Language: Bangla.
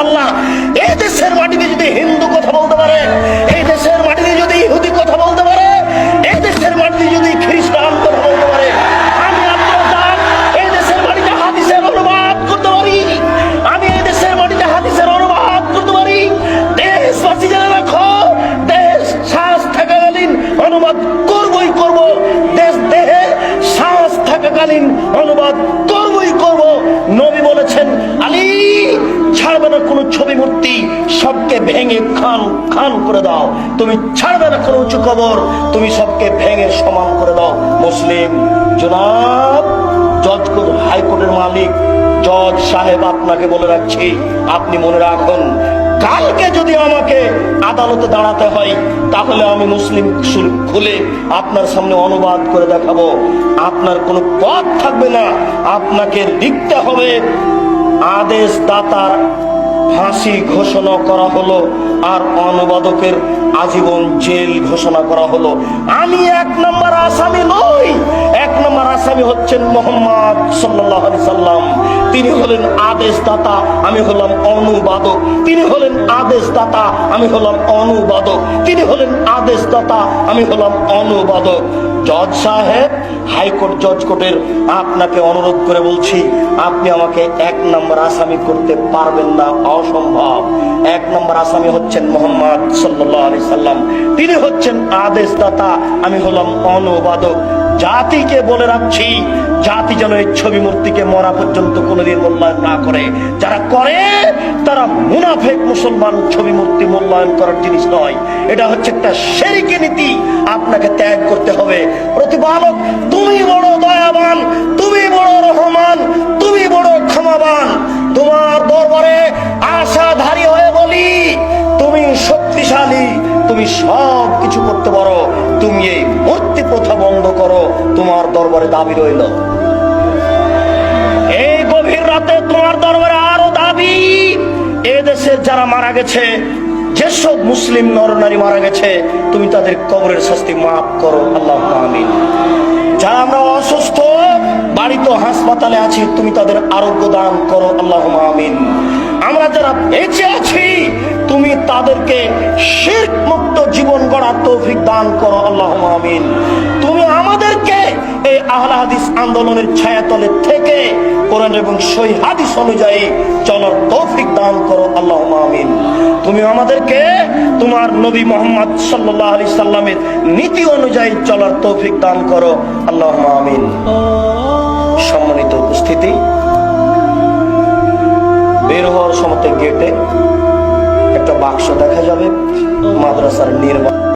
আল্লাহ। এই দেশের মাটিতে যদি হিন্দু কথা বলতে পারে, এই দেশের মাটিতে যদি ইহুদি কথা বলতে পারে, এই দেশের মাটিতে যদি খ্রিস্টান কথা বলতে পারে, আমি আব্দুল রাজ্জাক এই দেশের মাটিতে হাদিসের অনুবাদ করতে পারি। আমি এই দেশের মাটিতে হাদিসের অনুবাদ করতে পারি। দেশবাসী জেনে রাখো, দেশ শ্বাস থাকাকালীন অনুবাদ করবই করব। দেহে শ্বাস থাকাকালীন অনুবাদ করবই করব। নবী বলেছেন, আলী ছাড়বে না কোনো ছবি মূর্তি, সবকে ভেঙে খান খান করে দাও। তুমি ছাড়বে না কোনো উঁচু কবর, তুমি সবকে ভেঙে সমান করে দাও। মুসলিম জনাব জজ হাইকোর্টের মালিক জজ সাহেব আপনাকে বলে রাখছি, আপনি মনে রাখুন, কালকে যদি আমাকে আদালতে দাঁড়াতে হয়, তাহলে আমি মুসলিম খুলে আপনার সামনে অনুবাদ করে দেখাবো। আপনার কোনো পথ থাকবে না, আপনাকে লিখতে হবে আদেশ দাতার ফাঁসি ঘোষণা করা হলো আর অনুবাদকের আজীবন জেল ঘোষণা করা হলো। আমি 1 নম্বর আসামি নই। 1 নম্বর আসামি হচ্ছেন মুহাম্মদ সাল্লাল্লাহু আলাইহি সাল্লাম। তিনি হলেন আদেশদাতা, আমি হলাম অনুবাদক। তিনি হলেন আদেশদাতা, আমি হলাম অনুবাদক। তিনি হলেন আদেশদাতা, আমি হলাম অনুবাদক। জজ সাহেব, হাইকোর্ট জজ কোর্টের আপনাকে অনুরোধ করে বলছি, আপনি আমাকে 1 নম্বর আসামি করতে পারবেন না, অসম্ভব। 1 নম্বর আসামি হচ্ছেন মুহাম্মদ সাল্লাল্লাহু আলাইহি সাল্লাম। তিনি হচ্ছেন আদেশদাতা, আমি হলাম অনুবাদক। জাতিকে বলে রাখছি, জাতি যেন এই ছবি মূর্তিকে মরা পর্যন্ত কোনোদিন মূল্যায়ন না করে। যারা করে তারা মুনাফেক মুসলমান। ছবি মূর্তি মূল্যায়ন করার জিনিস নয়, এটা হচ্ছে একটা শিরকি নীতি। আপনাকে ত্যাগ করতে হবে। প্রতিপালক তুমি বড় দয়াবান, তুমি বড় রহমান, তুমি বড় ক্ষমাবান। তোমার দরবারে আশাধারী হয়ে বলি, তুমি শক্তিশালী, তুমি সব কিছু করতে পারো। তুমি এই মূর্তি প্রথা বন্ধ করো, তোমার দরবারে দাবি রইল। এই গভীর রাতে তোমার দরবারে আরো দাবি, এদেশে যারা মারা গেছে, যেসব মুসলিম নরনারী মারা গেছে, তুমি তাদের কবরের শাস্তি মাফ করো, আল্লাহুম্মা আমিন। যারা আমরা অসুস্থ, বাড়িতে হাসপাতালে আছি, তুমি তাদের আরোগ্য দান করো, আল্লাহুম্মা আমিন। আমরা যারা বেঁচে আছি, তুমি তাদেরকে শিরক মুক্ত জীবন গড়ার তৌফিক দান করো, আল্লাহুম্মা আমিন। তুমি আমাদেরকে এই আহলে হাদিস আন্দোলনের ছায়াতলে থেকে কোরআন এবং সহিহ হাদিস অনুযায়ী চলার তৌফিক দান করো, আল্লাহুম্মা আমিন। তুমি আমাদেরকে তোমার নবী মুহাম্মদ সাল্লাল্লাহু আলাইহি সাল্লামের নীতি অনুযায়ী চলার তৌফিক দান করো, আল্লাহুম্মা আমিন। সম্মানিত উপস্থিতি, বের হওয়ার সময় গেটে একটা বাক্স দেখা যাবে, মাদ্রাসার নির্মাণ।